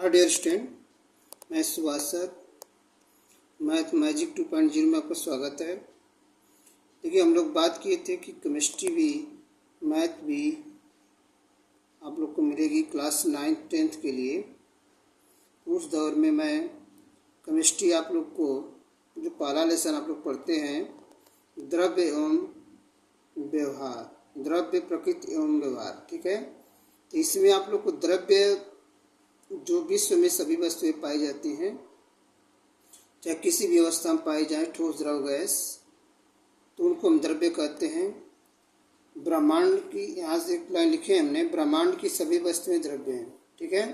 Dear student, मैं Subhash sir math magic 2.0 में आपका स्वागत है। देखिए, हम लोग बात किए थे कि केमिस्ट्री भी मैथ भी आप लोग को मिलेगी क्लास 9th-10th के लिए। उस दौर में मैं केमिस्ट्री आप लोग को जो पहला लेसन आप लोग पढ़ते हैं, द्रव्य एवं व्यवहार, द्रव्य प्रकृति एवं व्यवहार, ठीक है। तो इसमें आप लोग को द्रव्य जो विश्व में सभी वस्तुएं पाई जाती हैं, चाहे किसी भी अवस्था में पाई जाए, ठोस द्रव गैस, तो उनको हम द्रव्य कहते हैं। ब्रह्मांड की, यहाँ से एक लाइन लिखे हमने, ब्रह्मांड की सभी वस्तुएं द्रव्य हैं, ठीक है।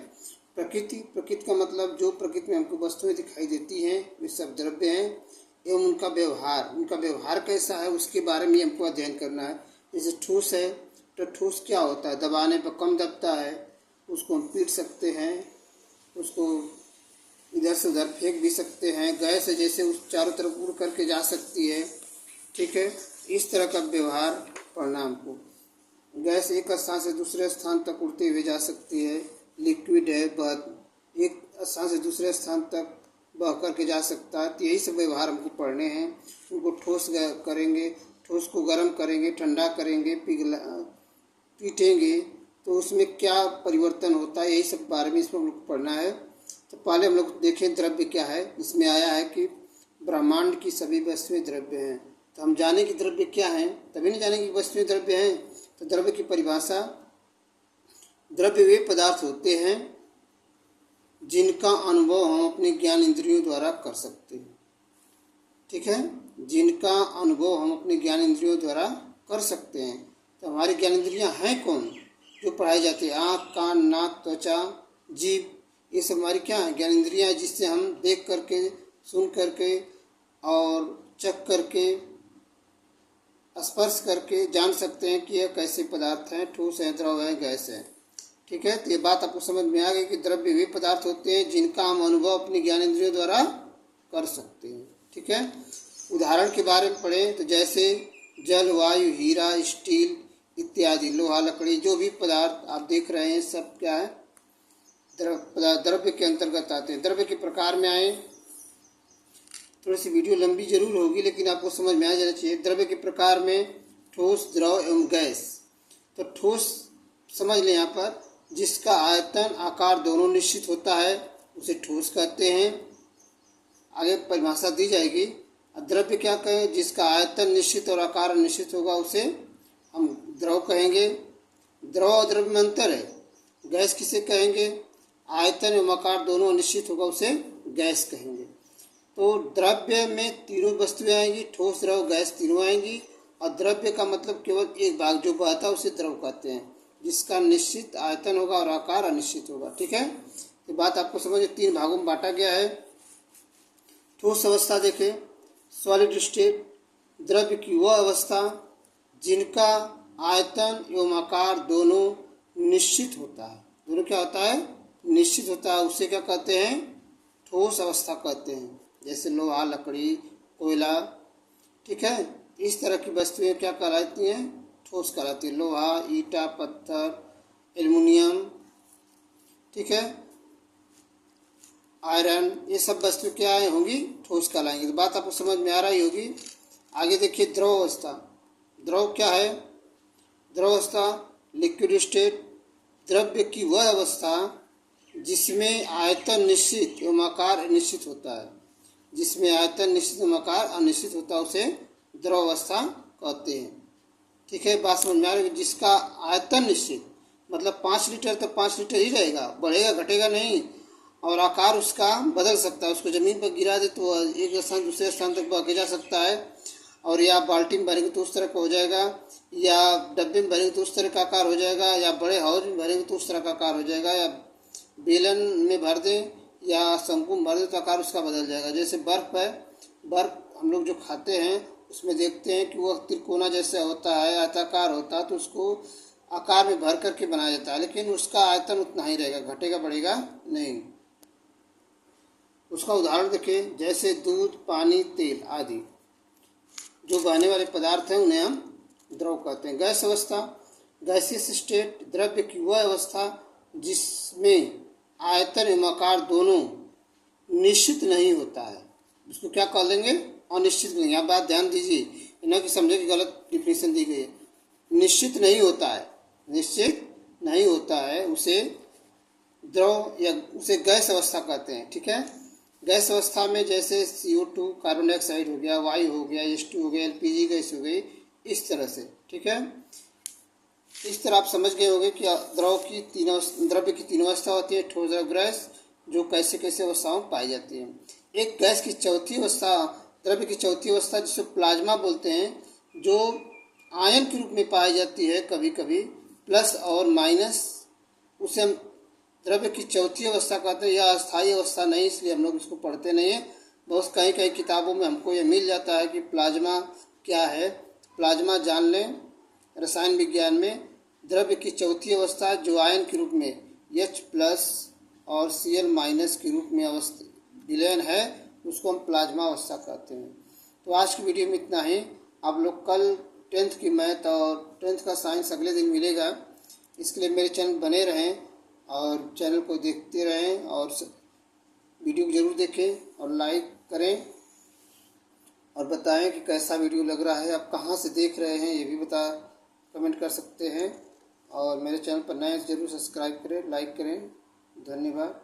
प्रकृति का मतलब जो प्रकृति में हमको वस्तुएं दिखाई देती हैं वे सब द्रव्य हैं, एवं उनका व्यवहार कैसा है उसके बारे में हमको अध्ययन करना है। जैसे ठोस है तो ठोस क्या होता है, दबाने पर कम दबता है, उसको हम पीट सकते हैं, उसको इधर से उधर फेंक भी सकते हैं। गैस है जैसे उस चारों तरफ उड़ करके जा सकती है, ठीक है। इस तरह का व्यवहार पढ़ना हमको। गैस एक स्थान से दूसरे स्थान तक उड़ते हुए जा सकती है। लिक्विड है, एक स्थान से दूसरे स्थान तक बह करके जा सकता है। तो यही सब व्यवहार हमको पढ़ने हैं। उनको ठोस करेंगे, ठोस को गर्म करेंगे, ठंडा करेंगे, पीटेंगे, तो उसमें क्या परिवर्तन होता है, यही सब बारे में इसमें हम लोग पढ़ना है। तो पहले हम लोग देखें द्रव्य क्या है। इसमें आया है कि ब्रह्मांड की सभी वस्तुएं द्रव्य हैं। तो हम जाने कि द्रव्य क्या हैं, तभी नहीं जाने कि वस्तुएं द्रव्य हैं। तो द्रव्य की परिभाषा, द्रव्य वे पदार्थ होते हैं जिनका अनुभव हम अपने ज्ञान इंद्रियों द्वारा कर सकते हैं, ठीक है। जिनका अनुभव हम अपने ज्ञान इंद्रियों द्वारा कर सकते हैं। तो हमारी ज्ञान इंद्रियां हैं कौन जो पढ़ाई जाती है? आँख, कान, नाक, त्वचा, जीभ, ये सब हमारी क्या है? ज्ञान इंद्रियां हैं, जिससे हम देख करके, सुन करके और चख करके, स्पर्श करके जान सकते हैं कि यह कैसे पदार्थ हैं, ठोस है, द्रव है, गैस है, ठीक है। तो ये बात आपको समझ में आ गई कि द्रव्य वे पदार्थ होते हैं जिनका हम अनुभव अपने ज्ञान इंद्रियों द्वारा कर सकते हैं, ठीक है। उदाहरण के बारे में पढ़ें तो जैसे जल, वायु, हीरा, स्टील इत्यादि, लोहा, लकड़ी, जो भी पदार्थ आप देख रहे हैं सब क्या है? द्रव्य के अंतर्गत आते हैं। द्रव्य के प्रकार में आए, थोड़ी सी वीडियो लंबी जरूर होगी लेकिन आपको समझ में आ जाना चाहिए। द्रव्य के प्रकार में ठोस, द्रव एवं गैस। तो ठोस समझ लें यहाँ पर, जिसका आयतन, आकार दोनों निश्चित होता है उसे ठोस कहते हैं। आगे परिभाषा दी जाएगी। द्रव्य क्या कहें? जिसका आयतन निश्चित और आकार निश्चित होगा उसे हम द्रव कहेंगे। द्रव और द्रव्य में अंतर है। गैस किसे कहेंगे? आयतन एवं आकार दोनों निश्चित होगा उसे गैस कहेंगे। तो द्रव्य में तीनों वस्तुएं आएंगी, ठोस, द्रव, गैस तीनों आएंगी। और द्रव्य का मतलब केवल एक भाग जो बहता है उसे द्रव कहते हैं, जिसका निश्चित आयतन होगा और आकार अनिश्चित होगा, ठीक है। ये बात आपको समझ, तीन भागों में बांटा गया है। ठोस अवस्था देखें, सॉलिड स्टेट, द्रव्य की वह अवस्था जिनका आयतन एवं आकार दोनों निश्चित होता है। दोनों क्या होता है? निश्चित होता है। उसे क्या कहते हैं? ठोस अवस्था कहते हैं। जैसे लोहा, लकड़ी, कोयला, ठीक है। इस तरह की वस्तुएं क्या कहलाती हैं? ठोस कहलाती है। लोहा, ईटा, पत्थर, एल्युमिनियम, ठीक है, आयरन, ये सब वस्तु क्या होंगी? ठोस कहलाएंगी। तो बात आपको समझ में आ रही होगी। आगे देखिए द्रव अवस्था। द्रव क्या है? द्रव अवस्था, लिक्विड स्टेट, द्रव्य की वह अवस्था जिसमें आयतन निश्चित एवं आकार अनिश्चित होता है। जिसमें आयतन निश्चित एवं आकार अनिश्चित होता है उसे द्रव अवस्था कहते हैं, ठीक है। बात समझ में आ रही है। जिसका आयतन निश्चित मतलब 5 लीटर तो 5 लीटर ही रहेगा, बढ़ेगा घटेगा नहीं। और आकार उसका बदल सकता है। उसको ज़मीन पर गिरा दे तो एक स्थान दूसरे स्थान तक बह के जा सकता है। और या बाल्टी में भरेंगे तो उस तरह का हो जाएगा, या डब्बे में भरेंगे तो उस तरह का आकार हो जाएगा, या बड़े हौज में भरेंगे तो उस तरह का आकार हो जाएगा, या बेलन में भर दें या शंकु में भर दें तो आकार उसका बदल जाएगा। जैसे बर्फ़ है, बर्फ़ हम लोग जो खाते हैं उसमें देखते हैं कि वह त्रिकोना जैसा होता है, आयताकार होता है, तो उसको आकार में भर करके बनाया जाता है, लेकिन उसका आयतन उतना ही रहेगा, घटेगा बढ़ेगा नहीं। उसका उदाहरण देखें, जैसे दूध, पानी, तेल आदि जो बहने वाले पदार्थ हैं उन्हें हम द्रव कहते हैं। गैस अवस्था, गैसियस स्टेट, द्रव्य की वह अवस्था जिसमें आयतन एवं आकार दोनों निश्चित नहीं होता है, उसको क्या कह लेंगे? अनिश्चित कहेंगे। यहाँ बात ध्यान दीजिए, न कि समझे कि गलत डिफिनेशन दी गई है। निश्चित नहीं होता है, निश्चित नहीं होता है, उसे द्रव या उसे गैस अवस्था कहते हैं। ठीक है, गैस अवस्था में जैसे CO2 कार्बन डाइऑक्साइड हो गया, वायु हो गया, H2 हो गया, LPG गैस हो गई, इस तरह से। ठीक है, इस तरह आप समझ गए होंगे कि द्रव्य की तीन अवस्था होती है, ठोस, द्रव, गैस, जो कैसे कैसे अवस्थाओं में पाई जाती है। एक गैस की चौथी अवस्था, द्रव्य की चौथी अवस्था जिसे प्लाज्मा बोलते हैं, जो आयन के रूप में पाई जाती है, कभी कभी प्लस और माइनस, उसे हम द्रव्य की चौथी अवस्था कहते हैं। यह अस्थायी अवस्था नहीं, इसलिए हम लोग इसको पढ़ते नहीं हैं। बहुत कई कई किताबों में हमको यह मिल जाता है कि प्लाज्मा क्या है। प्लाज्मा जान लें, रसायन विज्ञान में द्रव्य की चौथी अवस्था जो आयन के रूप में H+ और Cl- के रूप में अवस्था विलयन है, उसको हम प्लाज्मा अवस्था कहते हैं। तो आज की वीडियो में इतना ही। आप लोग कल 10th की मैथ और 10th का साइंस अगले दिन मिलेगा। इसके लिए मेरे चैनल बने रहें और चैनल को देखते रहें और वीडियो को ज़रूर देखें और लाइक करें और बताएं कि कैसा वीडियो लग रहा है। आप कहाँ से देख रहे हैं ये भी कमेंट कर सकते हैं। और मेरे चैनल पर नए ज़रूर सब्सक्राइब करें, लाइक करें। धन्यवाद।